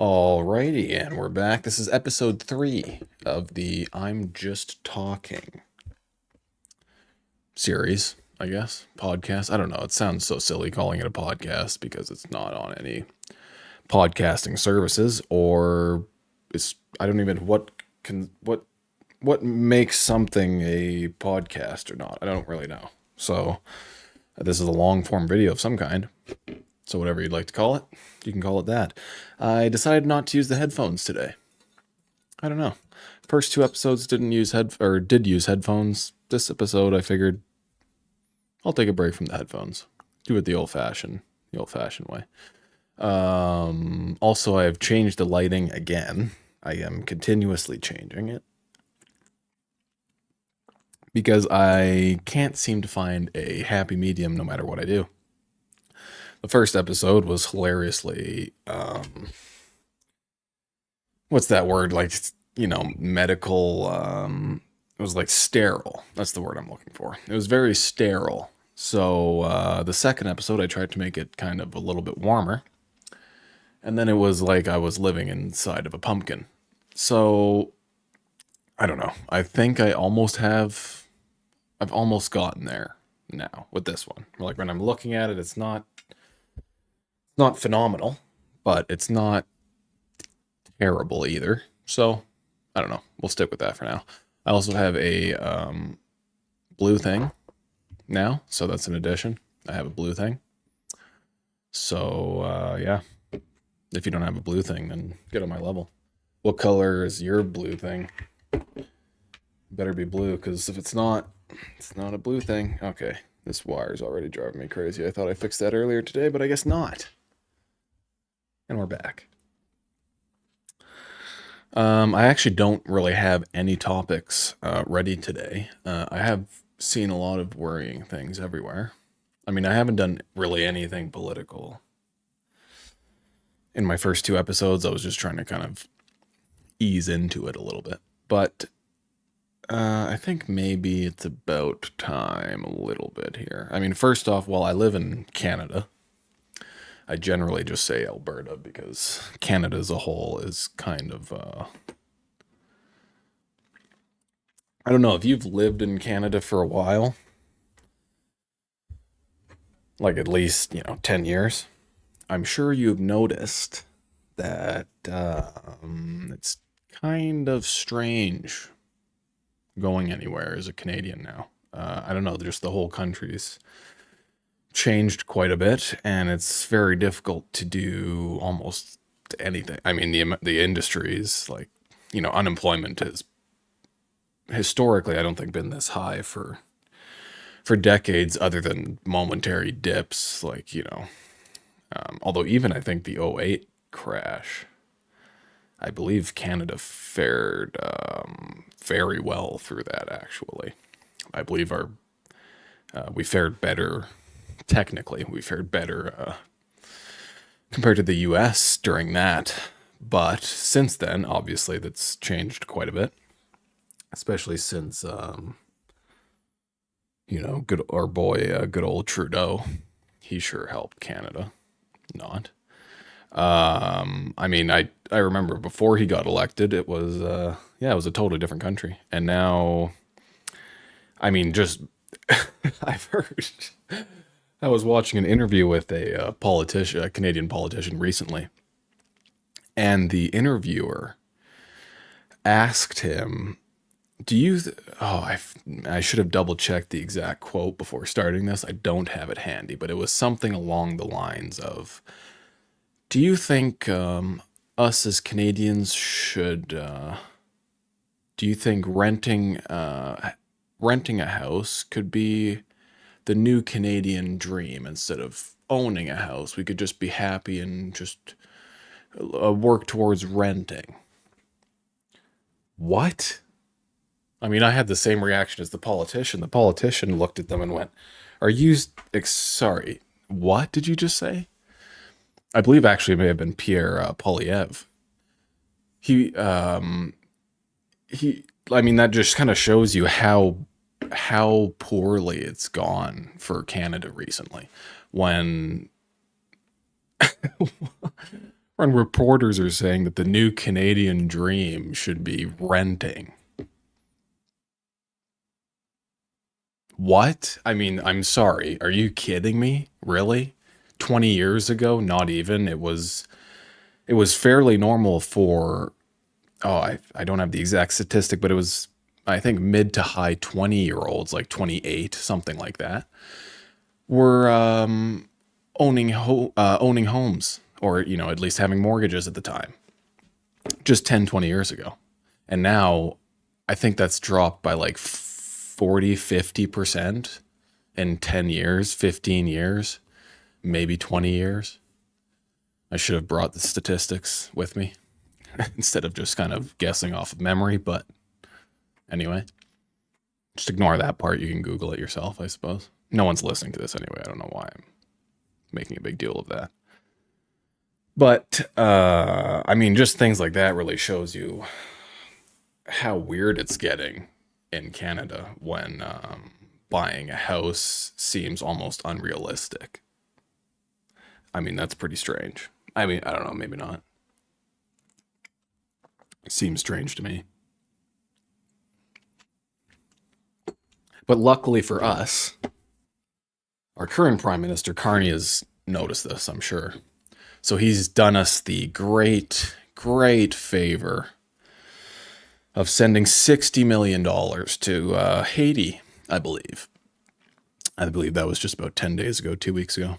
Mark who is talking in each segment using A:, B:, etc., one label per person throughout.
A: Alrighty, and we're back. This is episode 3 of the I'm Just Talking series, I guess. Podcast. I don't know. It sounds so silly calling it a podcast because it's not on any podcasting services, or I don't even what makes something a podcast or not. I don't really know. So this is a long form video of some kind. So whatever you'd like to call it, you can call it that. I decided not to use the headphones today. I don't know. First 2 episodes did use headphones. This episode, I figured I'll take a break from the headphones. Do it the old-fashioned way. Also, I have changed the lighting again. I am continuously changing it because I can't seem to find a happy medium no matter what I do. The first episode was hilariously, what's that word? Like, medical, it was like sterile. That's the word I'm looking for. It was very sterile. So, the second episode, I tried to make it kind of a little bit warmer. And then it was like I was living inside of a pumpkin. So, I don't know. I think I've almost gotten there now with this one. Like, when I'm looking at it, it's not phenomenal, but it's not terrible either. So, I don't know. We'll stick with that for now. I also have a blue thing now, so that's an addition. I have a blue thing. So, yeah. If you don't have a blue thing, then get on my level. What color is your blue thing? Better be blue, because if it's not a blue thing. Okay, this wire's already driving me crazy. I thought I fixed that earlier today, but I guess not. And we're back. I actually don't really have any topics ready today. I have seen a lot of worrying things everywhere. I mean, I haven't done really anything political. In my first 2 episodes, I was just trying to kind of ease into it a little bit. But I think maybe it's about time a little bit here. I mean, first off, while I live in Canada, I generally just say Alberta because Canada as a whole is kind of, I don't know, if you've lived in Canada for a while, like at least, 10 years, I'm sure you've noticed that it's kind of strange going anywhere as a Canadian now. I don't know, just the whole country's changed quite a bit, and it's very difficult to do almost anything. I mean, the industries, like, unemployment has historically, I don't think, been this high for decades, other than momentary dips, like, although even I think the '08 crash, I believe Canada fared very well through that, actually. I believe we fared better. Technically, we fared better compared to the US during that. But since then, obviously, that's changed quite a bit. Especially since, good old Trudeau. He sure helped Canada. Not. I mean, I remember before he got elected, it was, it was a totally different country. And now, I mean, just, I've heard... I was watching an interview with a Canadian politician recently, and the interviewer asked him, I should have double checked the exact quote before starting this. I don't have it handy, but it was something along the lines of, do you think us as Canadians should, do you think renting a house could be the new Canadian dream? Instead of owning a house, we could just be happy and just work towards renting. What? I mean, I had the same reaction as the politician. The politician looked at them and went, sorry, what did you just say? I believe actually it may have been Pierre Poilievre. I mean, that just kind of shows you how poorly it's gone for Canada recently. When when reporters are saying that the new Canadian dream should be renting. What? I mean, I'm sorry. Are you kidding me? Really? 20 years ago? Not even. It was fairly normal for I don't have the exact statistic, but it was I think mid to high 20-year-olds, like 28, something like that, were owning homes, or at least having mortgages at the time, just 10, 20 years ago. And now I think that's dropped by like 40, 50% in 10 years, 15 years, maybe 20 years. I should have brought the statistics with me instead of just kind of guessing off of memory. But anyway, just ignore that part. You can Google it yourself, I suppose. No one's listening to this anyway. I don't know why I'm making a big deal of that. But, I mean, just things like that really shows you how weird it's getting in Canada when buying a house seems almost unrealistic. I mean, that's pretty strange. I mean, I don't know, maybe not. It seems strange to me. But luckily for us, our current Prime Minister, Carney, has noticed this, I'm sure. So he's done us the great, great favor of sending $60 million to Haiti, I believe. I believe that was just about 10 days ago, 2 weeks ago.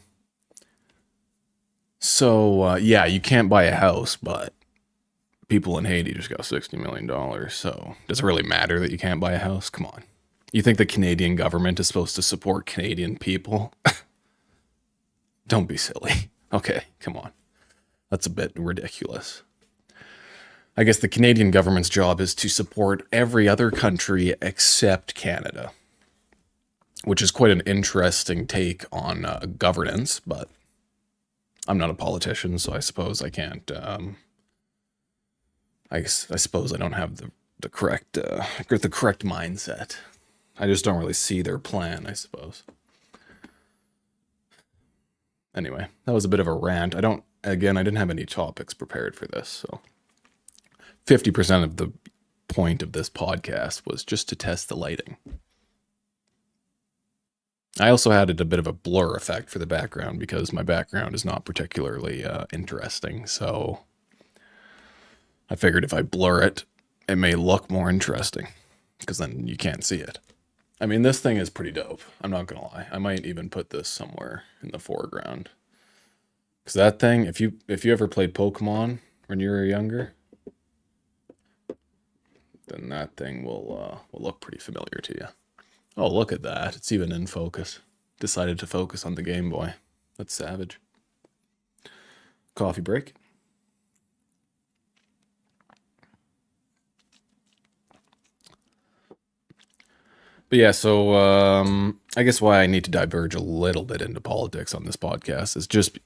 A: So, yeah, you can't buy a house, but people in Haiti just got $60 million. So, does it really matter that you can't buy a house? Come on. You think the Canadian government is supposed to support Canadian people? Don't be silly. Okay, come on. That's a bit ridiculous. I guess the Canadian government's job is to support every other country except Canada, which is quite an interesting take on governance, but I'm not a politician, so I suppose I can't. I suppose I don't have the correct mindset. I just don't really see their plan, I suppose. Anyway, that was a bit of a rant. I didn't have any topics prepared for this, so 50% of the point of this podcast was just to test the lighting. I also added a bit of a blur effect for the background because my background is not particularly interesting. So I figured if I blur it, it may look more interesting because then you can't see it. I mean, this thing is pretty dope. I'm not going to lie. I might even put this somewhere in the foreground. Because that thing, if you ever played Pokemon when you were younger, then that thing will look pretty familiar to you. Oh, look at that. It's even in focus. Decided to focus on the Game Boy. That's savage. Coffee break. But yeah, so I guess why I need to diverge a little bit into politics on this podcast is just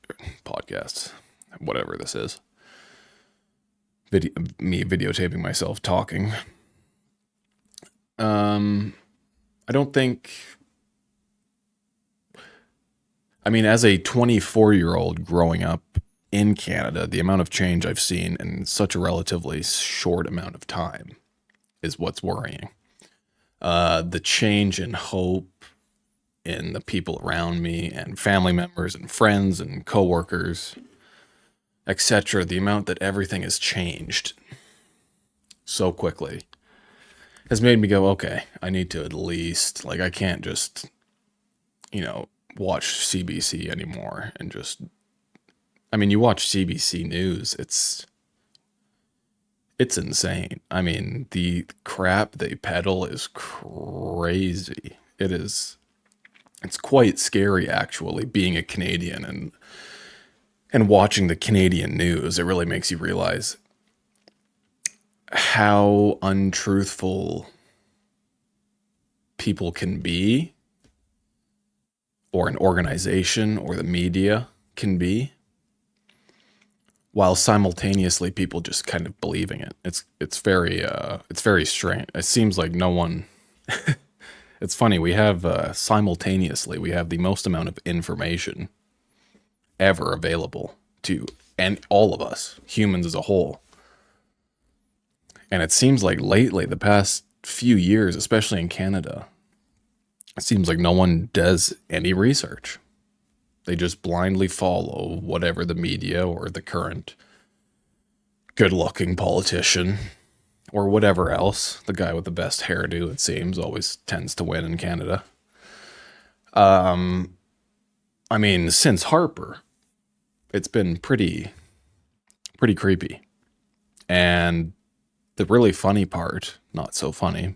A: podcasts, whatever this is. Me videotaping myself talking. I don't think. I mean, as a 24-year-old growing up in Canada, the amount of change I've seen in such a relatively short amount of time is what's worrying. The change in hope in the people around me and family members and friends and coworkers, etc. The amount that everything has changed so quickly has made me go, okay, I need to at least, I can't just, watch CBC anymore and just, I mean, you watch CBC News, it's insane. I mean, the crap they peddle is crazy. It's quite scary, actually, being a Canadian and watching the Canadian news. It really makes you realize how untruthful people can be, or an organization or the media can be, while simultaneously people just kind of believing it. It's very strange. It seems like no one. It's funny. We have simultaneously we have the most amount of information ever available to and all of us, humans as a whole. And it seems like lately, the past few years, especially in Canada, it seems like no one does any research. They just blindly follow whatever the media or the current good-looking politician or whatever else. The guy with the best hairdo, it seems, always tends to win in Canada. I mean, since Harper, it's been pretty creepy. And the really funny part, not so funny,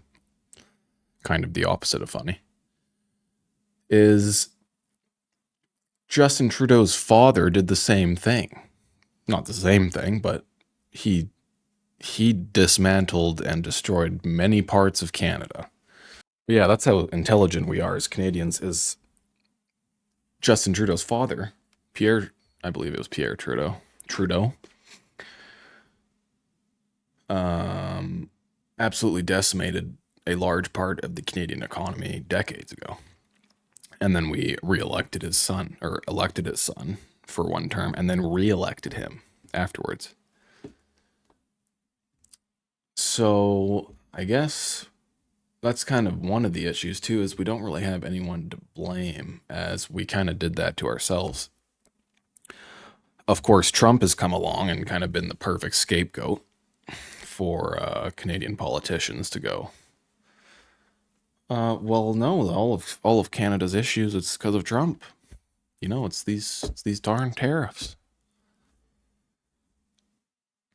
A: kind of the opposite of funny, is Justin Trudeau's father did the same thing. Not the same thing, but he dismantled and destroyed many parts of Canada. But yeah, that's how intelligent we are as Canadians. Is Justin Trudeau's father, Pierre, I believe it was Pierre Trudeau, absolutely decimated a large part of the Canadian economy decades ago. And then we elected his son for one term, and then re-elected him afterwards. So I guess that's kind of one of the issues too, is we don't really have anyone to blame, as we kind of did that to ourselves. Of course, Trump has come along and kind of been the perfect scapegoat for Canadian politicians to go, well, no, all of Canada's issues, it's because of Trump. It's these darn tariffs.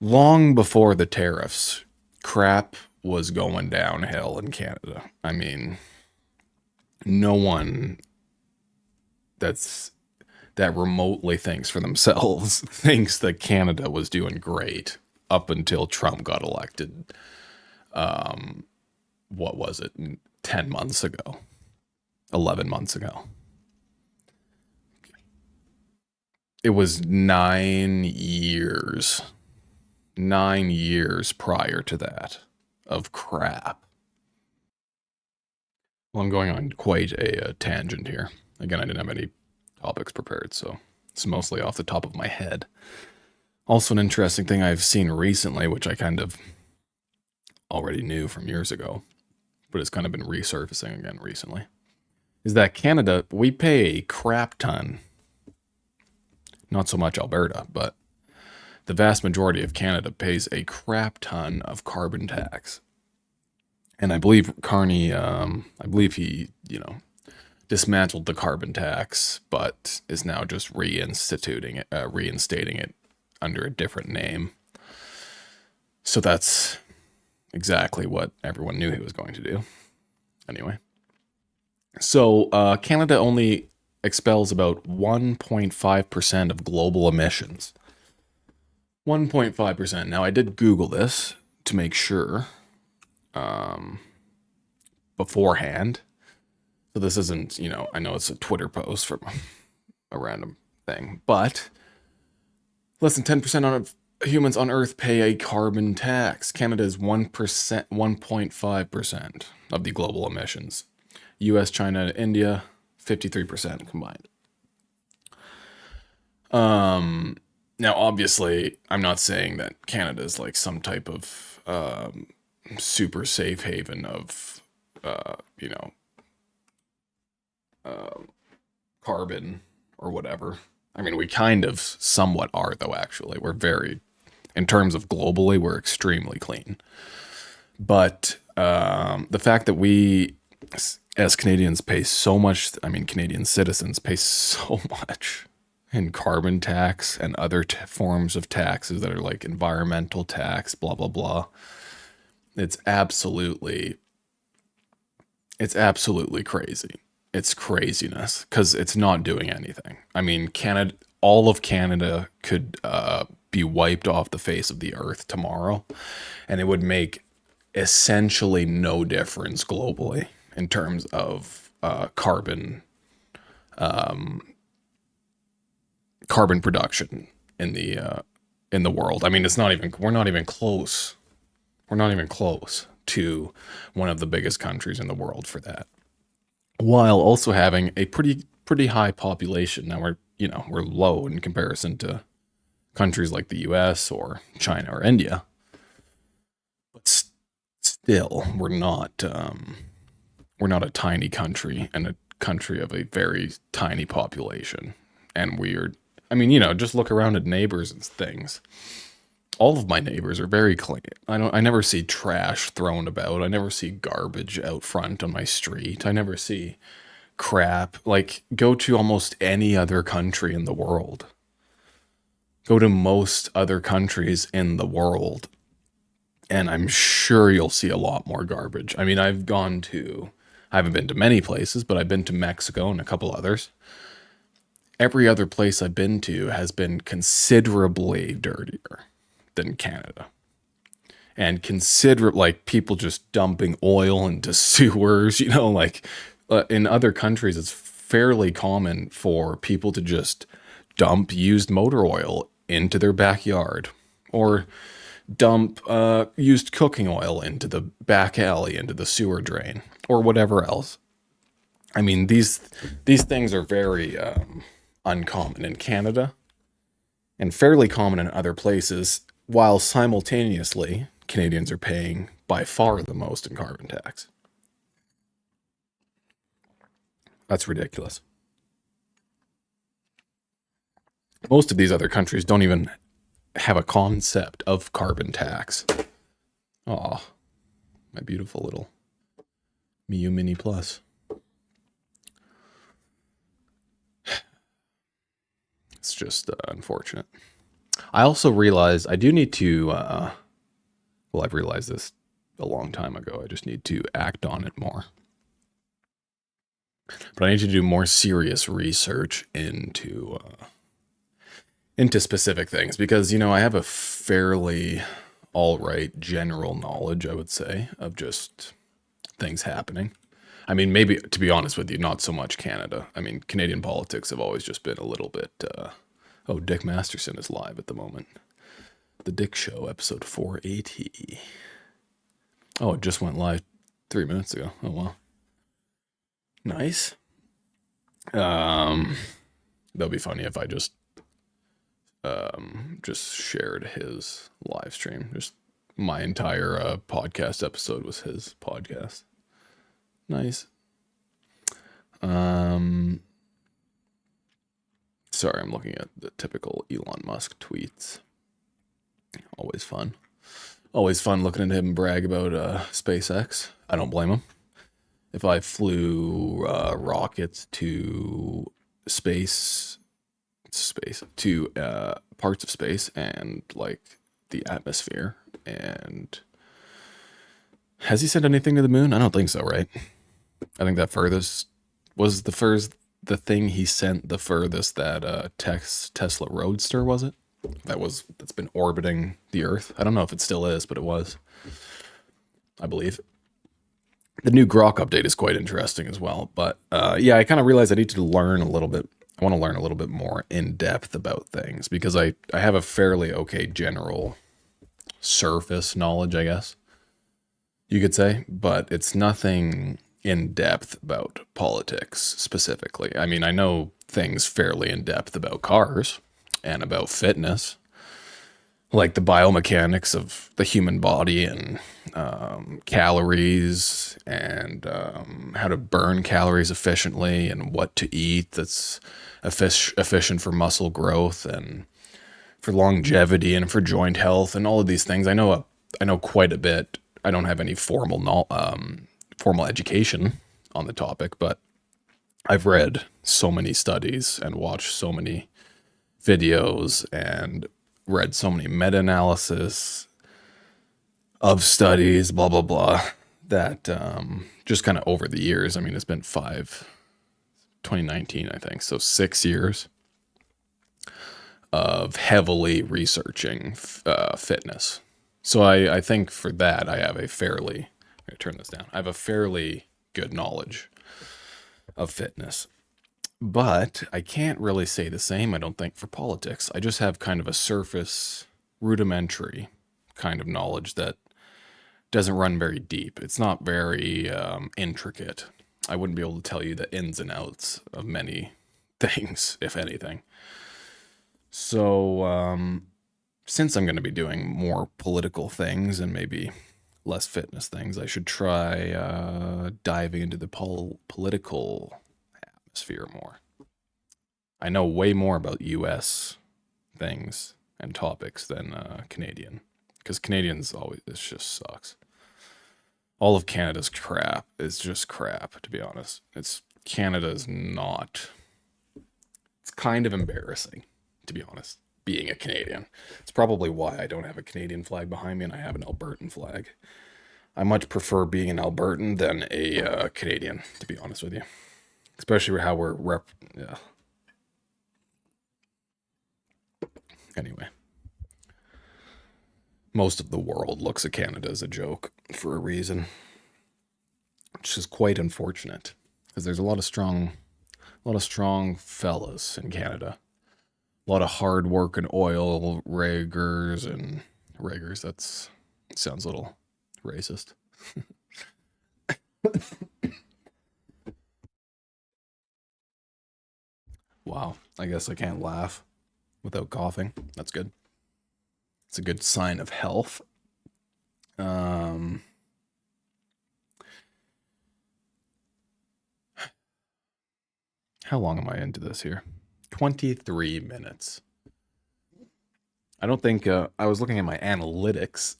A: Long before the tariffs, crap was going downhill in Canada. I mean, no one that remotely thinks for themselves thinks that Canada was doing great up until Trump got elected. What was it? 10 months ago, 11 months ago. It was 9 years prior to that of crap. Well, I'm going on quite a tangent here. Again, I didn't have any topics prepared, so it's mostly off the top of my head. Also, an interesting thing I've seen recently, which I kind of already knew from years ago, but it's kind of been resurfacing again recently, is that Canada, we pay a crap ton. Not so much Alberta, but the vast majority of Canada pays a crap ton of carbon tax. And I believe Carney, he, dismantled the carbon tax, but is now just reinstating it under a different name. So that's exactly what everyone knew he was going to do. Anyway. So Canada only expels about 1.5% of global emissions. 1.5%. Now, I did Google this to make sure beforehand. So this isn't, I know it's a Twitter post from a random thing, but less than 10% of humans on Earth pay a carbon tax. Canada is 1%, 1.5% of the global emissions. US, China, and India, 53% combined. Now, obviously, I'm not saying that Canada is like some type of super safe haven of, carbon or whatever. I mean, we kind of somewhat are, though, actually. We're in terms of globally, we're extremely clean. But the fact that we, as Canadians, pay so much, Canadian citizens pay so much in carbon tax and other forms of taxes that are like environmental tax, blah, blah, blah. It's absolutely crazy. It's craziness because it's not doing anything. I mean, all of Canada could be wiped off the face of the earth tomorrow, and it would make essentially no difference globally in terms of carbon production in the world. I mean, we're not even close. We're not even close to one of the biggest countries in the world for that, while also having a pretty high population. Now we're low in comparison to countries like the US or China or India. But still, we're not a tiny country and a country of a very tiny population. And I mean, just look around at neighbors and things. All of my neighbors are very clean. I never see trash thrown about. I never see garbage out front on my street. I never see crap. Like, go to almost any other country in the world. Go to most other countries in the world, and I'm sure you'll see a lot more garbage. I mean, I haven't been to many places, but I've been to Mexico and a couple others. Every other place I've been to has been considerably dirtier than Canada. And like people just dumping oil into sewers, in other countries, it's fairly common for people to just dump used motor oil into their backyard, or dump used cooking oil into the back alley, into the sewer drain, or whatever else. I mean, these things are very uncommon in Canada and fairly common in other places, while simultaneously Canadians are paying by far the most in carbon tax. That's ridiculous. Most of these other countries don't even have a concept of carbon tax. Aw, my beautiful little Miu Mini Plus. It's just unfortunate. I also realized I do need to, I've realized this a long time ago. I just need to act on it more. But I need to do more serious research into specific things, because, I have a fairly all right general knowledge, I would say, of just things happening. I mean, maybe, to be honest with you, not so much Canada. I mean, Canadian politics have always just been a little bit, Dick Masterson is live at the moment. The Dick Show, episode 480. Oh, it just went live 3 minutes ago. Oh, wow. Nice. That'll be funny if I just shared his live stream. Just my entire podcast episode was his podcast. Nice. Sorry, I'm looking at the typical Elon Musk tweets. Always fun. Always fun looking at him brag about SpaceX. I don't blame him. If I flew rockets to space to parts of space and like the atmosphere, and has he sent anything to the moon? I don't think so, right? I think that furthest was the thing he sent the furthest, that Tesla Roadster, was it? That's been orbiting the Earth. I don't know if it still is, but it was, I believe. The new Grok update is quite interesting as well. But yeah, I kind of realized I need to learn a little bit. I want to learn a little bit more in depth about things, because I have a fairly okay general surface knowledge, I guess you could say, but it's nothing in depth about politics specifically. I mean, I know things fairly in depth about cars and about fitness, like the biomechanics of the human body, and calories, and how to burn calories efficiently, and what to eat that's efficient for muscle growth and for longevity and for joint health and all of these things. I know quite a bit. I don't have any formal education on the topic, but I've read so many studies and watched so many videos and read so many meta-analysis of studies, blah, blah, blah, that just kind of over the years, I mean, it's been 2019, I think, so 6 years of heavily researching fitness. So I think for that, I have I'm going to turn this down. I have a fairly good knowledge of fitness. But I can't really say the same, I don't think, for politics. I just have kind of a surface, rudimentary kind of knowledge that doesn't run very deep. It's not very intricate. I wouldn't be able to tell you the ins and outs of many things, if anything. So, since I'm going to be doing more political things and maybe less fitness things, I should try diving into the political atmosphere more. I know way more about US things and topics than Canadian, because Canadians always, this just sucks. All of Canada's crap is just crap, to be honest. Canada is not, it's kind of embarrassing, to be honest, being a Canadian. It's probably why I don't have a Canadian flag behind me and I have an Albertan flag. I much prefer being an Albertan than a Canadian, to be honest with you. Especially how we're yeah. Anyway, most of the world looks at Canada as a joke for a reason, which is quite unfortunate because there's a lot of strong fellas in Canada. A lot of hard work and oil riggers and riggers. That sounds a little racist. Wow, I guess I can't laugh without coughing. That's good. It's a good sign of health. How long am I into this here? 23 minutes. I don't think I was looking at my analytics.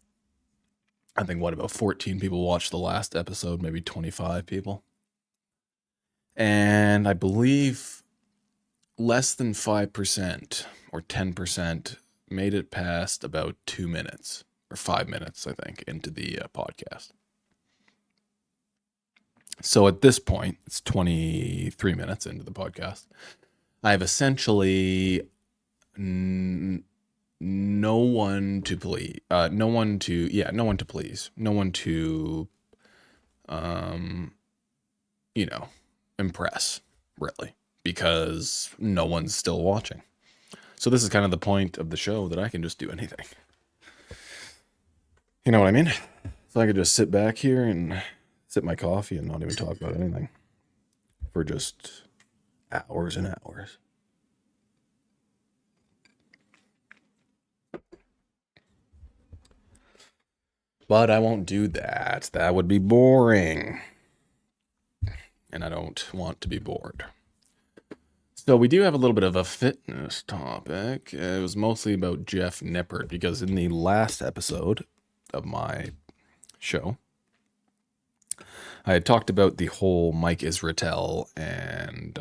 A: I think about 14 people watched the last episode, maybe 25 people. And I believe less than 5% or 10% made it past about 2 minutes or 5 minutes, I think, into the podcast. So at this point, it's 23 minutes into the podcast. I have essentially no one to please, no one to please, no one to, impress, really, because no one's still watching. So this is kind of the point of the show, that I can just do anything. You know what I mean? So I could just sit back here and sip my coffee and not even talk about anything for just hours and hours. But I won't do that. That would be boring. And I don't want to be bored. So we do have a little bit of a fitness topic. It was mostly about Jeff Nippard, because in the last episode of my show, I had talked about the whole Mike Israetel and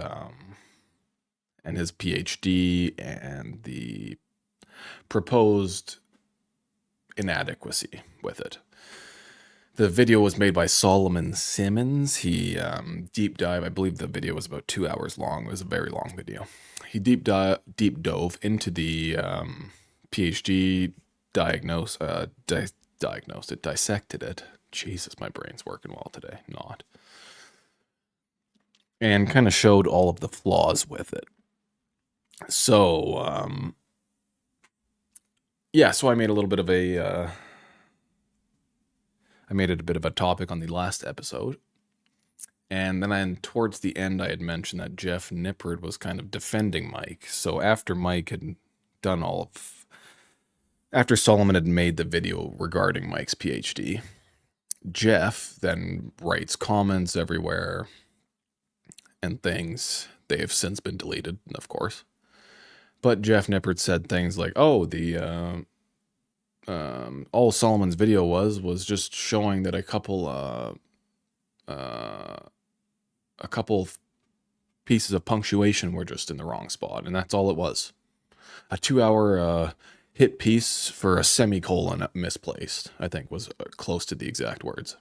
A: his PhD and the proposed inadequacy with it. The video was made by Simmons. He deep dive. I believe the video was about 2 hours long. It was a very long video. He deep dove into the PhD, dissected it. Jesus, my brain's working well today. Not. And kind of showed all of the flaws with it. So, so I made a little bit of I made it a bit of a topic on the last episode. And then towards the end, I had mentioned that Jeff Nippard was kind of defending Mike. So after Mike had done after Solomon had made the video regarding Mike's PhD, Jeff then writes comments everywhere and things. They have since been deleted, of course. But Jeff Nippard said things like, "Oh, all Solomon's video was just showing that a couple pieces of punctuation were just in the wrong spot, and that's all it was. A 2-hour hit piece for a semicolon misplaced, I think was close to the exact words.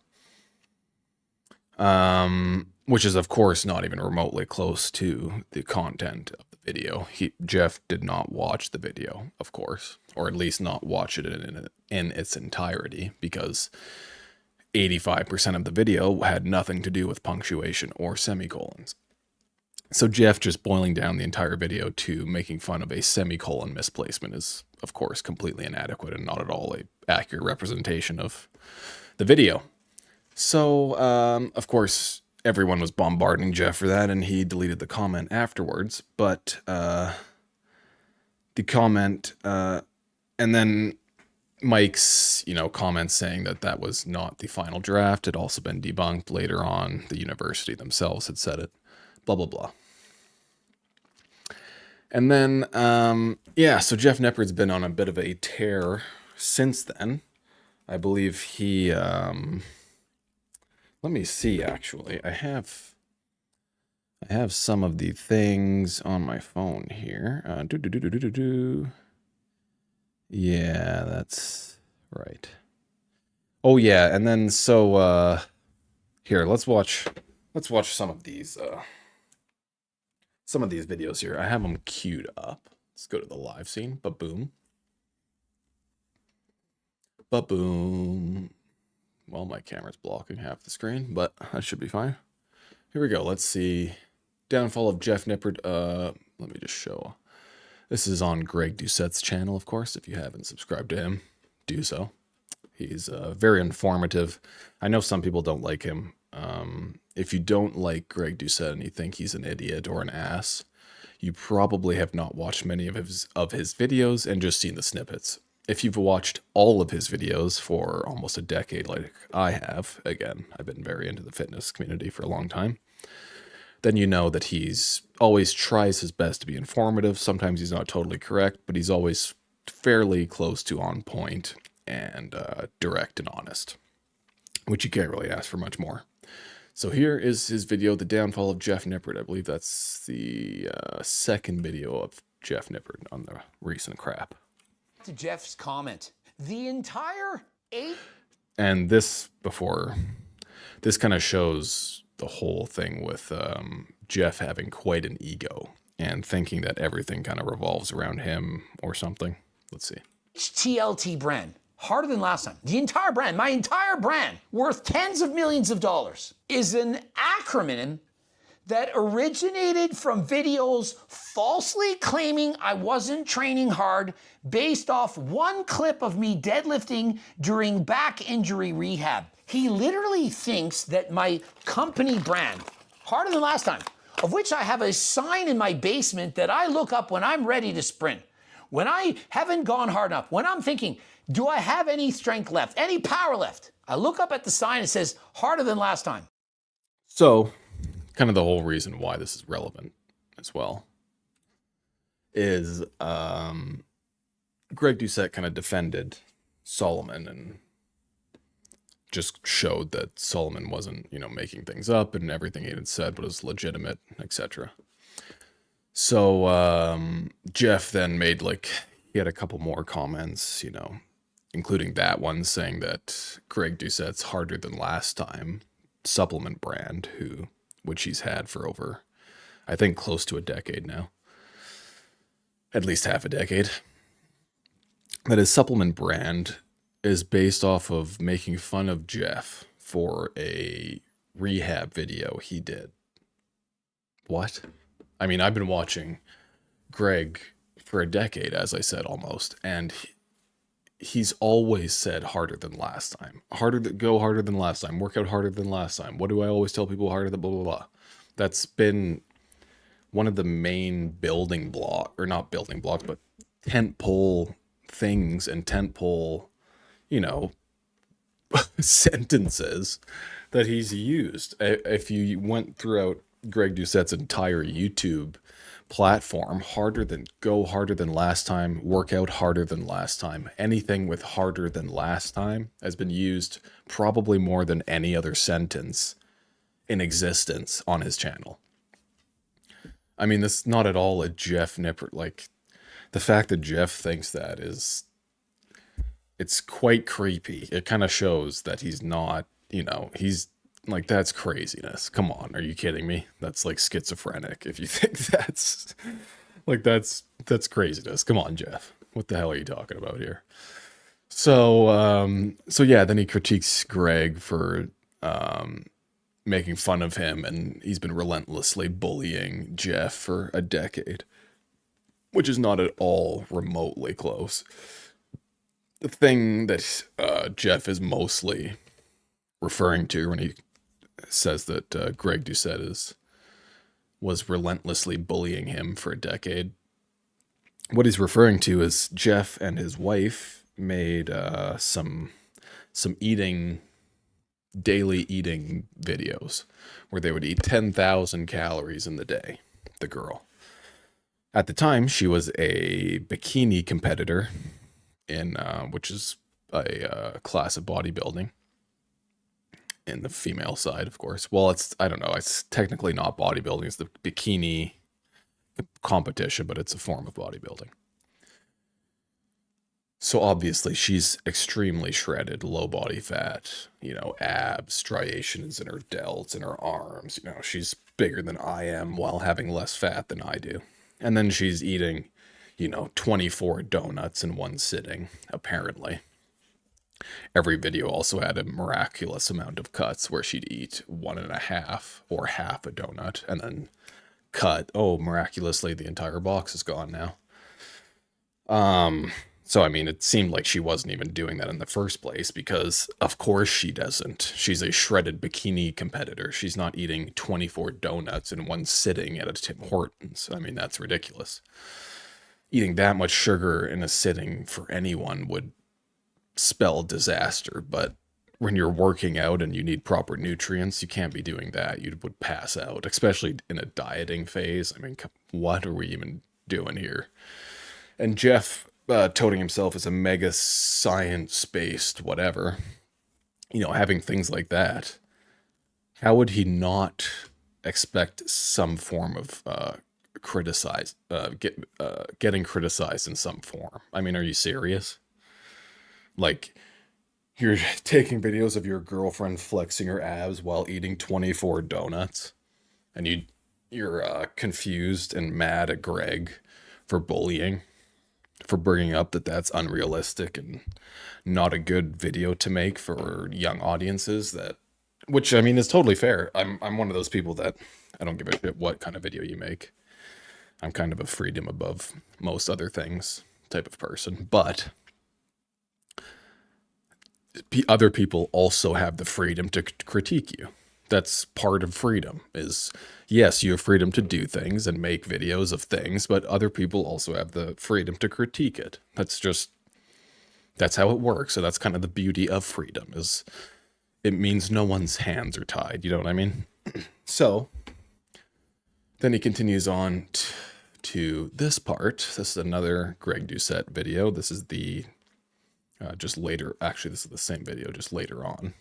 A: Which is, of course, not even remotely close to the content of the video. Jeff did not watch the video, of course, or at least not watch it in its entirety, because 85% of the video had nothing to do with punctuation or semicolons. So Jeff just boiling down the entire video to making fun of a semicolon misplacement is, of course, completely inadequate and not at all a accurate representation of the video. So, of course, everyone was bombarding Jeff for that, and he deleted the comment afterwards. But the comment, and then Mike's, comments saying that that was not the final draft had also been debunked later on. The university themselves had said it, blah, blah, blah. And then, so Jeff Nippard's been on a bit of a tear since then. I believe he, let me see, actually. I have some of the things on my phone here. Yeah, that's right. Oh yeah, and then so here, let's watch some of these videos here. I have them queued up. Let's go to the live scene. Ba-boom. Ba-boom. Well, my camera's blocking half the screen, but that should be fine. Here we go. Let's see. Downfall of Jeff Nippard. Let me just show. This is on Greg Doucette's channel, of course. If you haven't subscribed to him, do so. He's very informative. I know some people don't like him. If you don't like Greg Doucette and you think he's an idiot or an ass, you probably have not watched many of his videos and just seen the snippets. If you've watched all of his videos for almost a decade like I have, again, I've been very into the fitness community for a long time, then you know that he's always tries his best to be informative. Sometimes he's not totally correct, but he's always fairly close to on point and direct and honest, which you can't really ask for much more. So here is his video, The Downfall of Jeff Nippard. I believe that's the second video of Jeff Nippard on the recent crap.
B: To Jeff's comment, the entire 8...
A: And this kind of shows the whole thing with Jeff having quite an ego and thinking that everything kind of revolves around him or something. Let's see.
B: TLT brand, harder than last time. The entire brand, my entire brand, worth tens of millions of dollars, is an acronym that originated from videos falsely claiming I wasn't training hard based off one clip of me deadlifting during back injury rehab. He literally thinks that my company brand, harder than last time, of which I have a sign in my basement that I look up when I'm ready to sprint. When I haven't gone hard enough, when I'm thinking, do I have any strength left, any power left? I look up at the sign and it says, harder than last time.
A: So, kind of the whole reason why this is relevant as well is Greg Doucette kind of defended Solomon and just showed that Solomon wasn't, making things up and everything he had said was legitimate, etc. So Jeff then made he had a couple more comments, including that one saying that Greg Doucette's harder than last time supplement brand, which he's had for over, I think, close to a decade now. At least half a decade. That his supplement brand is based off of making fun of Jeff for a rehab video he did. What? I mean, I've been watching Greg for a decade, as I said, almost, and he's always said harder than last time. Go harder than last time. Work out harder than last time. What do I always tell people? Harder than blah, blah, blah. That's been one of the main building block, or not building blocks, but tentpole things and tentpole, sentences that he's used. If you went throughout Greg Doucette's entire YouTube platform, go harder than last time, work out harder than last time. Anything with harder than last time has been used probably more than any other sentence in existence on his channel. I mean, that's not at all a Jeff Nippard. The fact that Jeff thinks that it's quite creepy. It kind of shows that he's not, he's that's craziness. Come on, are you kidding me? That's schizophrenic. If you think that's that's craziness. Come on, Jeff. What the hell are you talking about here? So yeah, then he critiques Greg for making fun of him, and he's been relentlessly bullying Jeff for a decade, which is not at all remotely close. The thing that Jeff is mostly referring to when he says that Greg Doucette was relentlessly bullying him for a decade what he's referring to is Jeff and his wife made some daily eating videos where they would eat 10,000 calories in the day. The girl, at the time, she was a bikini competitor in which is a class of bodybuilding in the female side, of course. Well, I don't know, it's technically not bodybuilding, it's the bikini competition, but it's a form of bodybuilding. So obviously she's extremely shredded, low body fat, abs, striations in her delts and her arms. She's bigger than I am while having less fat than I do. And then she's eating, 24 donuts in one sitting, apparently. Every video also had a miraculous amount of cuts where she'd eat 1.5 or half a donut and then cut. Oh, miraculously, the entire box is gone now. So, I mean, it seemed like she wasn't even doing that in the first place because, of course, she doesn't. She's a shredded bikini competitor. She's not eating 24 donuts in one sitting at a Tim Hortons. I mean, that's ridiculous. Eating that much sugar in a sitting for anyone would spell disaster, but when you're working out and you need proper nutrients, you can't be doing that. You would pass out, especially in a dieting phase. I mean, what are we even doing here? And Jeff, touting himself as a mega science-based whatever, having things like that, how would he not expect some form of getting criticized in some form? I mean, are you serious? Like, you're taking videos of your girlfriend flexing her abs while eating 24 donuts, and you're confused and mad at Greg for bullying, for bringing up that that's unrealistic and not a good video to make for young audiences. Which I mean is totally fair. I'm one of those people that I don't give a shit what kind of video you make. I'm kind of a freedom above most other things type of person, but other people also have the freedom to critique you. That's part of freedom is, yes, you have freedom to do things and make videos of things, but other people also have the freedom to critique it. That's how it works. So that's kind of the beauty of freedom is it means no one's hands are tied. You know what I mean? So then he continues on to this part. This is another Greg Doucette video. This is the just later. Actually, this is the same video, just later on.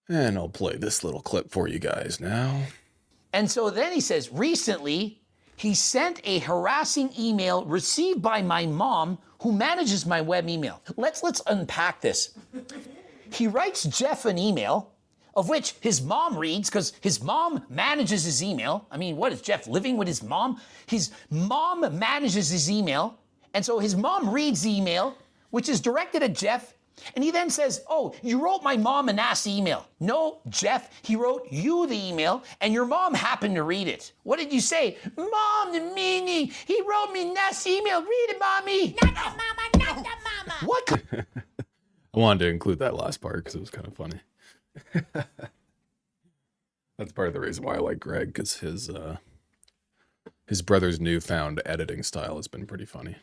A: And I'll play this little clip for you guys now.
B: And so then he says, recently, he sent a harassing email received by my mom, who manages my web email. Let's unpack this. He writes Jeff an email, of which his mom reads, because his mom manages his email. I mean, what is Jeff living with his mom? His mom manages his email. And so his mom reads the email, which is directed at Jeff. And he then says, oh, you wrote my mom a nasty email. No, Jeff, he wrote you the email, and your mom happened to read it. What did you say? Mom, the meanie, he wrote me a nasty email. Read it, mommy. Not the mama, not the mama. What?
A: I wanted to include that last part because it was kind of funny. That's part of the reason why I like Greg, because his brother's newfound editing style has been pretty funny.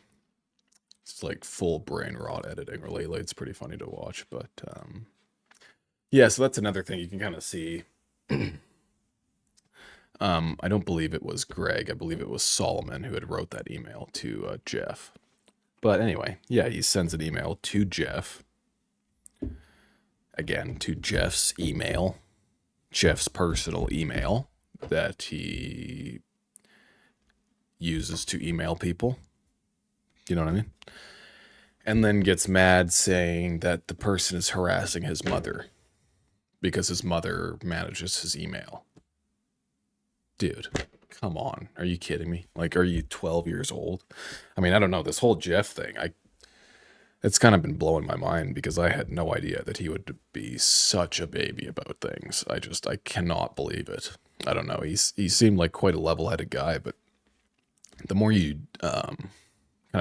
A: It's like full brain rot editing lately. It's pretty funny to watch, but yeah, so that's another thing you can kind of see. I don't believe it was Greg. I believe it was Solomon who had wrote that email to Jeff. But anyway, yeah, he sends an email to Jeff. Again, to Jeff's email, Jeff's personal email that he uses to email people. You know what I mean? And then gets mad saying that the person is harassing his mother because his mother manages his email. Dude, come on. Are you kidding me? Like, are you 12 years old? I mean, I don't know. This whole Jeff thing, it's kind of been blowing my mind because I had no idea that he would be such a baby about things. I cannot believe it. I don't know. He seemed like quite a level-headed guy, but the more you kind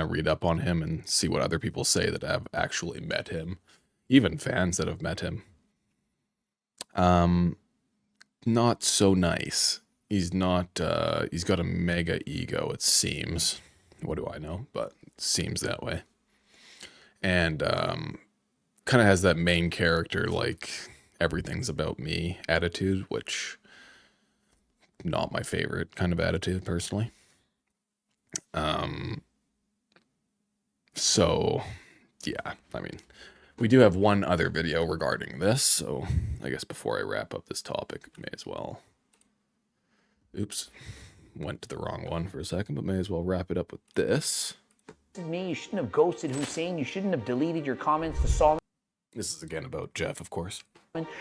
A: of read up on him and see what other people say that have actually met him, even fans that have met him, not so nice. He's got a mega ego, it seems. What do I know? But it seems that way. And kind of has that main character, like, everything's about me attitude, which not my favorite kind of attitude personally. So yeah, I mean, we do have one other video regarding this, so I guess before I wrap up this topic, may as well, oops, went to the wrong one for a second, but may as well wrap it up with this.
B: Me, you shouldn't have ghosted Hussein. You shouldn't have deleted your comments to Solomon.
A: This is again about Jeff, of course.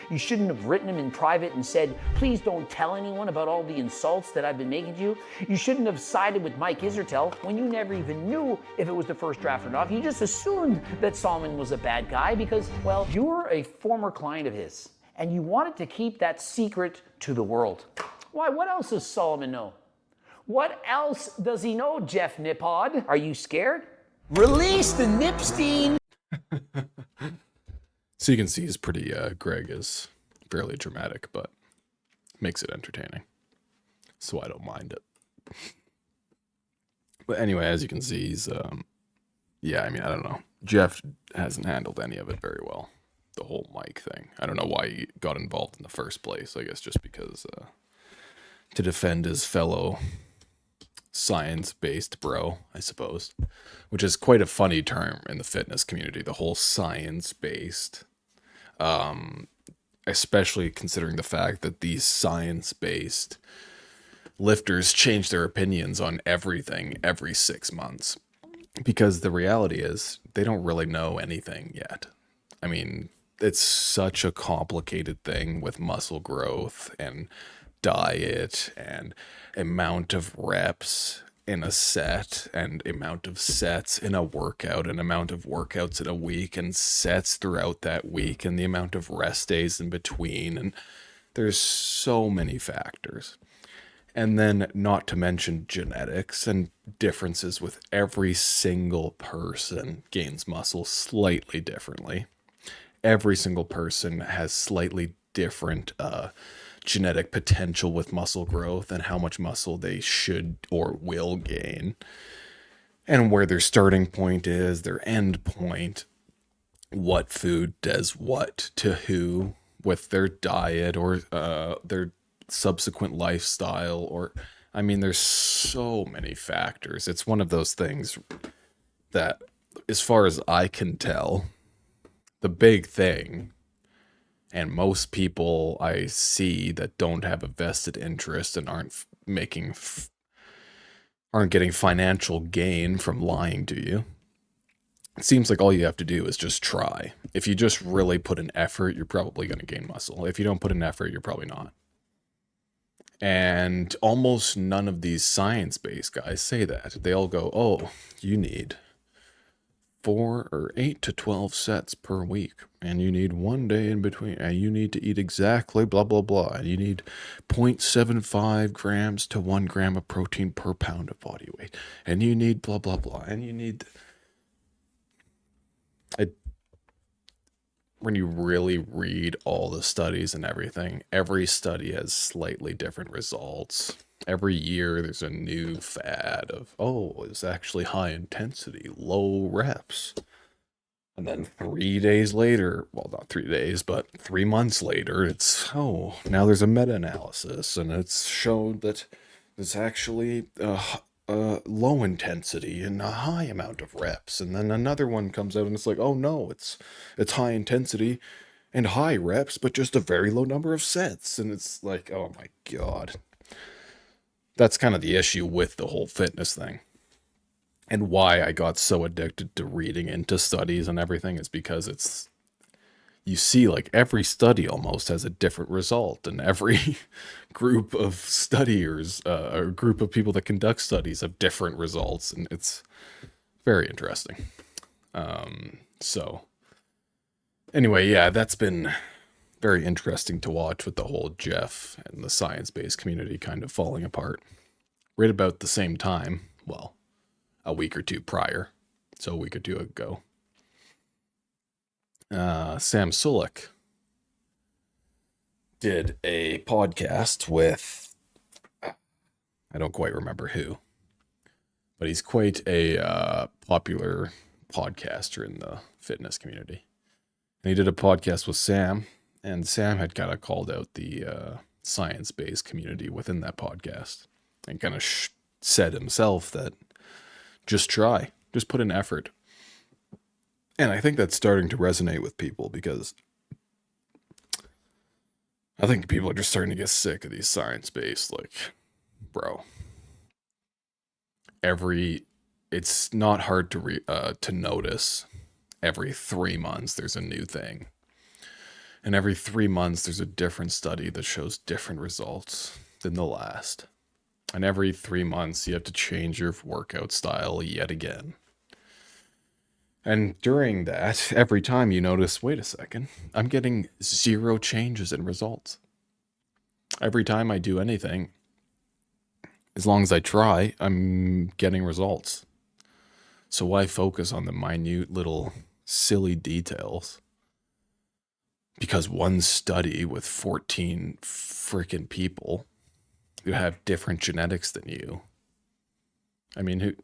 B: You shouldn't have written him in private and said, please don't tell anyone about all the insults that I've been making to you. You shouldn't have sided with Mike Isertel when you never even knew if it was the first draft or not. You just assumed that Solomon was a bad guy because, well, you were a former client of his and you wanted to keep that secret to the world. Why, what else does Solomon know? What else does he know, Jeff Nippard? Are you scared? Release the Nipstein!
A: So you can see he's pretty, Greg is fairly dramatic, but makes it entertaining. So I don't mind it. But anyway, as you can see, he's, yeah, I mean, I don't know. Jeff hasn't handled any of it very well. The whole mic thing. I don't know why he got involved in the first place. I guess just because, to defend his fellow science-based bro, I suppose. Which is quite a funny term in the fitness community, the whole science-based. Especially considering the fact that these science-based lifters change their opinions on everything every 6 months. Because the reality is, they don't really know anything yet. I mean, it's such a complicated thing with muscle growth and diet and amount of reps in a set and amount of sets in a workout and amount of workouts in a week and sets throughout that week and the amount of rest days in between. And there's so many factors. And then not to mention genetics and differences with every single person gains muscle slightly differently. Every single person has slightly different genetic potential with muscle growth and how much muscle they should or will gain. And where their starting point is, their end point, what food does what to who with their diet or their subsequent lifestyle, or I mean, there's so many factors. It's one of those things that, as far as I can tell, the big thing, and most people I see that don't have a vested interest and aren't getting financial gain from lying to you. It seems like all you have to do is just try. If you just really put an effort, you're probably going to gain muscle. If you don't put an effort, you're probably not. And almost none of these science-based guys say that. They all go, oh, you need 4 or 8 to 12 sets per week, and you need 1 day in between, and you need to eat exactly blah, blah, blah, and you need 0.75 grams to 1 gram of protein per pound of body weight, and you need blah, blah, blah, and you need... When you really read all the studies and everything, every study has slightly different results. Every year there's a new fad of, oh, it's actually high intensity, low reps. And then 3 days later, well, not 3 days, but 3 months later, it's, oh, now there's a meta-analysis and it's showed that it's actually low intensity and a high amount of reps. And then another one comes out and it's like, oh no, it's high intensity and high reps, but just a very low number of sets. And it's like, oh my God. That's kind of the issue with the whole fitness thing. And why I got so addicted to reading into studies and everything is because it's, you see, like, every study almost has a different result, and every group of studiers, or group of people that conduct studies have different results, and it's very interesting. So anyway, yeah, that's been very interesting to watch with the whole Jeff and the science-based community kind of falling apart. Right about the same time, well, a week or two prior, so a week or two ago, Sam Sulek did a podcast with, I don't quite remember who, but he's quite a popular podcaster in the fitness community. And he did a podcast with Sam, and Sam had kind of called out the science-based community within that podcast and kind of said himself that just try, just put in effort. And I think that's starting to resonate with people because I think people are just starting to get sick of these science-based, like, bro. It's not hard to notice. Every 3 months there's a new thing, and every 3 months there's a different study that shows different results than the last. And every 3 months you have to change your workout style yet again. And during that, every time you notice, wait a second, I'm getting 0 changes in results. Every time I do anything, as long as I try, I'm getting results. So why focus on the minute little silly details? Because one study with 14 freaking people who have different genetics than you. I mean,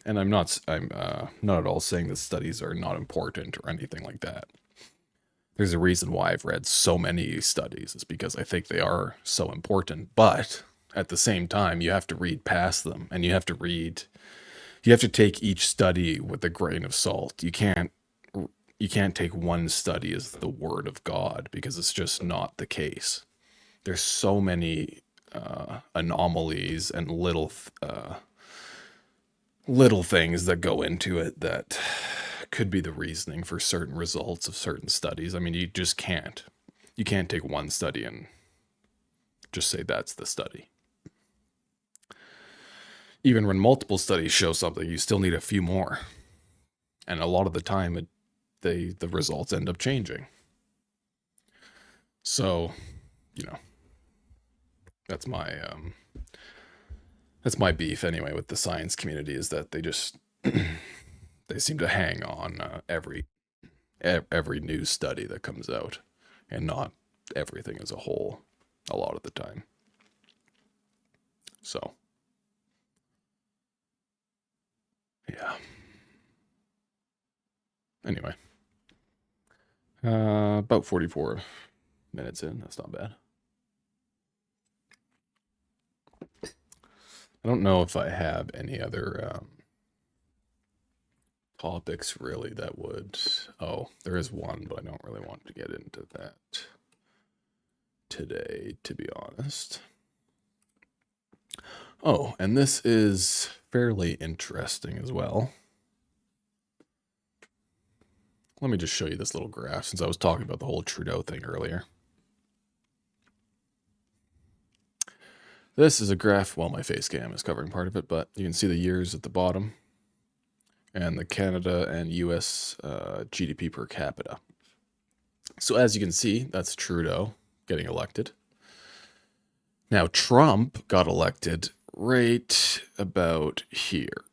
A: and I'm not at all saying that studies are not important or anything like that. There's a reason why I've read so many studies. It's because I think they are so important. But at the same time, you have to read past them, and you have to take each study with a grain of salt. You can't take one study as the word of God, because it's just not the case. There's so many anomalies and little things that go into it that could be the reasoning for certain results of certain studies. I mean, you just can't. You can't take one study and just say that's the study. Even when multiple studies show something, you still need a few more. And a lot of the time, the results end up changing. So, that's my beef anyway with the science community, is that they just they seem to hang on every new study that comes out, and not everything as a whole a lot of the time. So, yeah. Anyway, about 44 minutes in. That's not bad. I don't know if I have any other topics really that would... Oh, there is one, but I don't really want to get into that today, to be honest. Oh, and this is fairly interesting as well. Let me just show you this little graph, since I was talking about the whole Trudeau thing earlier. This is a graph, well, my face cam is covering part of it, but you can see the years at the bottom, and the Canada and US GDP per capita. So as you can see, that's Trudeau getting elected. Now, Trump got elected right about here.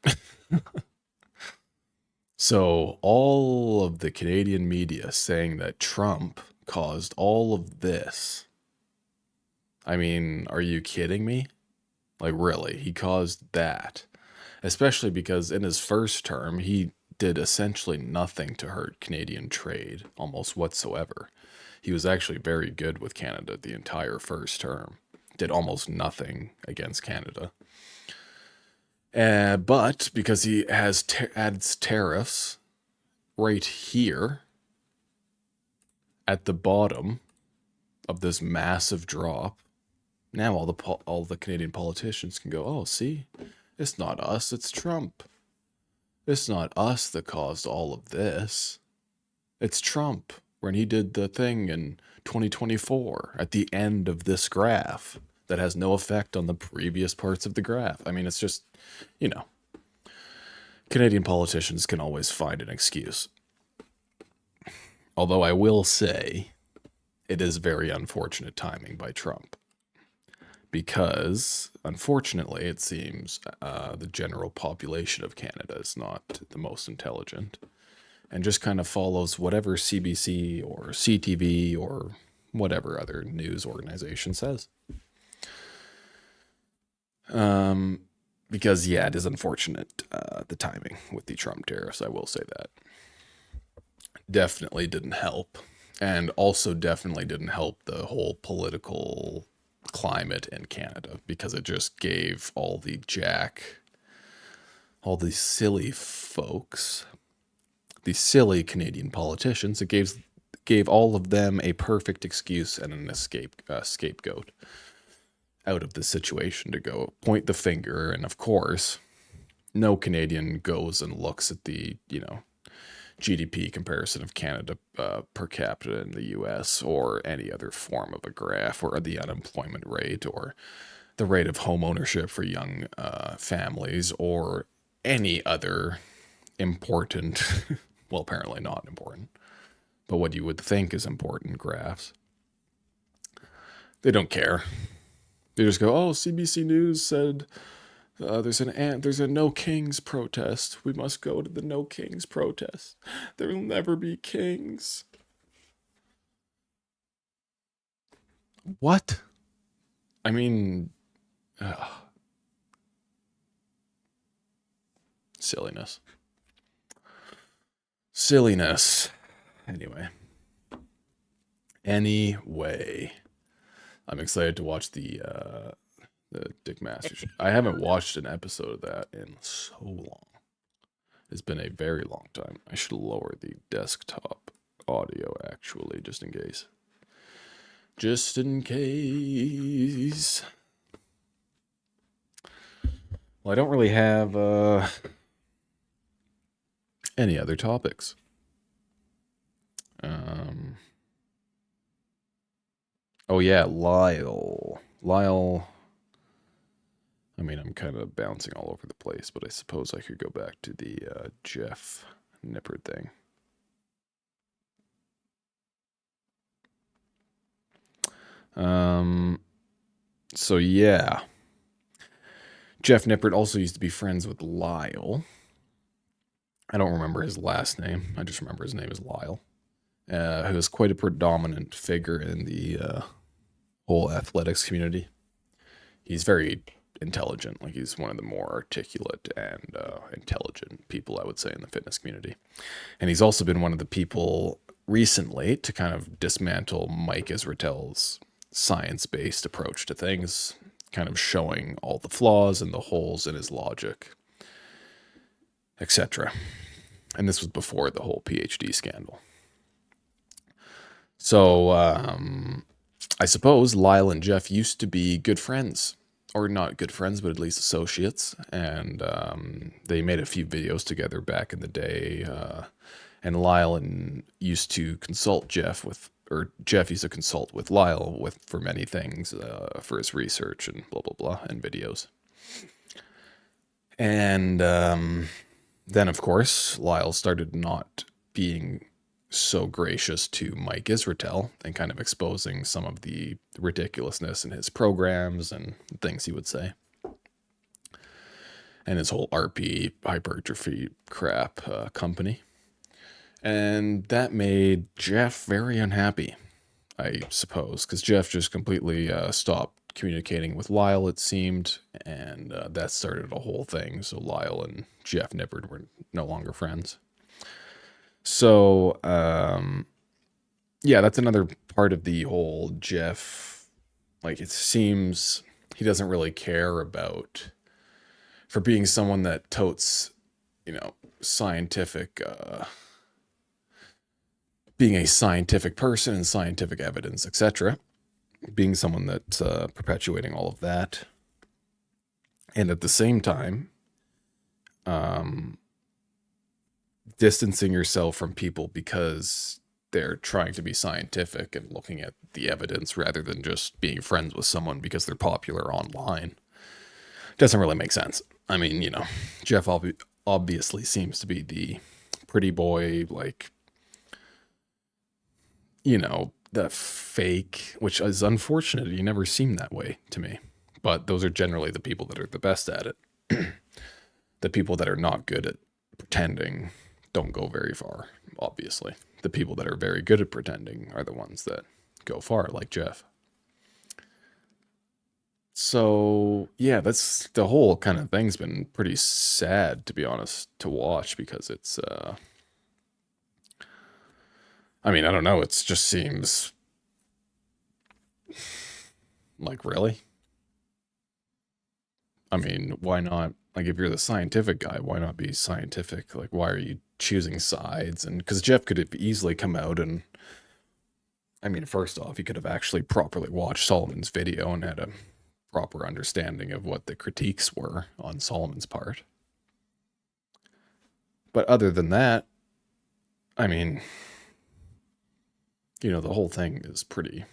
A: So all of the Canadian media saying that Trump caused all of this. I mean, are you kidding me? Like, really? He caused that? Especially because in his first term, he did essentially nothing to hurt Canadian trade, almost whatsoever. He was actually very good with Canada the entire first term. Did almost nothing against Canada. But because he has adds tariffs right here at the bottom of this massive drop, now all the Canadian politicians can go, oh, see, it's not us, it's Trump. It's not us that caused all of this. It's Trump, when he did the thing in 2024 at the end of this graph that has no effect on the previous parts of the graph. I mean, it's just, Canadian politicians can always find an excuse. Although I will say, it is very unfortunate timing by Trump. Because, unfortunately, it seems the general population of Canada is not the most intelligent, and just kind of follows whatever CBC or CTV or whatever other news organization says. Because, yeah, it is unfortunate, the timing with the Trump tariffs, I will say that. Definitely didn't help. And also definitely didn't help the whole political climate in Canada, because it just gave all these silly folks, these silly Canadian politicians, it gave all of them a perfect excuse and an scapegoat out of the situation to go point the finger. And of course, no Canadian goes and looks at the, GDP comparison of Canada per capita in the US, or any other form of a graph, or the unemployment rate, or the rate of home ownership for young families, or any other important, well, apparently not important, but what you would think is important graphs. They don't care. They just go, oh, CBC News said there's a No Kings protest. We must go to the No Kings protest. There will never be kings. What? I mean, silliness. Silliness. Anyway, I'm excited to watch the Dick Masters. I haven't watched an episode of that in so long. It's been a very long time. I should lower the desktop audio, actually, just in case. Just in case. Well, I don't really have any other topics. Oh yeah, Lyle. I mean, I'm kind of bouncing all over the place, but I suppose I could go back to the Jeff Nippard thing. So yeah. Jeff Nippard also used to be friends with Lyle. I don't remember his last name. I just remember his name is Lyle. Who is quite a predominant figure in the whole athletics community. He's very intelligent. Like, he's one of the more articulate and intelligent people, I would say, in the fitness community. And he's also been one of the people recently to kind of dismantle Mike Israetel's science-based approach to things, kind of showing all the flaws and the holes in his logic, etc. And this was before the whole PhD scandal. So, I suppose Lyle and Jeff used to be good friends. Or not good friends, but at least associates. And they made a few videos together back in the day. And Lyle used to consult Jeff with, or Jeff used to consult with Lyle for many things, for his research and blah, blah, blah, and videos. And then, of course, Lyle started not being so gracious to Mike Israetel and kind of exposing some of the ridiculousness in his programs and things he would say. And his whole RP hypertrophy crap company. And that made Jeff very unhappy, I suppose, because Jeff just completely stopped communicating with Lyle, it seemed, and that started a whole thing. So Lyle and Jeff Nippard were no longer friends. So, yeah, that's another part of the whole Jeff, like, it seems he doesn't really care about, for being someone that totes, scientific, being a scientific person and scientific evidence, etc., being someone that's perpetuating all of that, and at the same time, distancing yourself from people because they're trying to be scientific and looking at the evidence rather than just being friends with someone because they're popular online. Doesn't really make sense. I mean, Jeff obviously seems to be the pretty boy, like, the fake, which is unfortunate. You never seem that way to me. But those are generally the people that are the best at it. The people that are not good at pretending don't go very far, obviously. The people that are very good at pretending are the ones that go far, like Jeff. So yeah, that's the whole kind of thing's been pretty sad, to be honest, to watch because it's I mean, I don't know, it just seems like really. I mean, why not? Like, if you're the scientific guy, why not be scientific? Like, why are you choosing sides? And because Jeff could have easily come out and, I mean, first off, he could have actually properly watched Solomon's video and had a proper understanding of what the critiques were on Solomon's part. But other than that, I mean, you know, the whole thing is pretty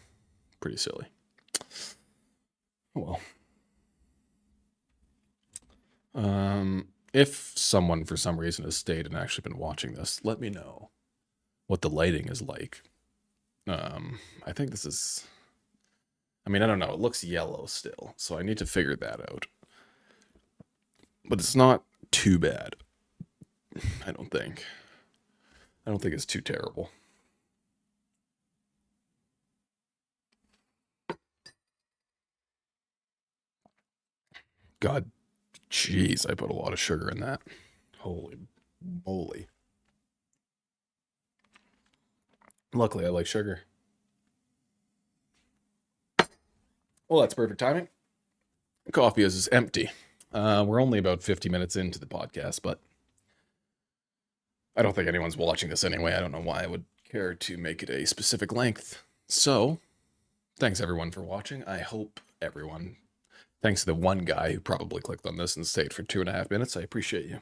A: silly. Well, if someone for some reason has stayed and actually been watching this, let me know what the lighting is like. I think this is, I mean, I don't know, it looks yellow still, so I need to figure that out. But it's not too bad, I don't think. I don't think it's too terrible. God, jeez, I put a lot of sugar in that. Holy moly. Luckily, I like sugar. Well, that's perfect timing. Coffee is empty. We're only about 50 minutes into the podcast, but I don't think anyone's watching this anyway. I don't know why I would care to make it a specific length. So, thanks everyone for watching. I hope everyone, thanks to the one guy who probably clicked on this and stayed for 2.5 minutes, I appreciate you.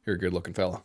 A: You're a good looking fella.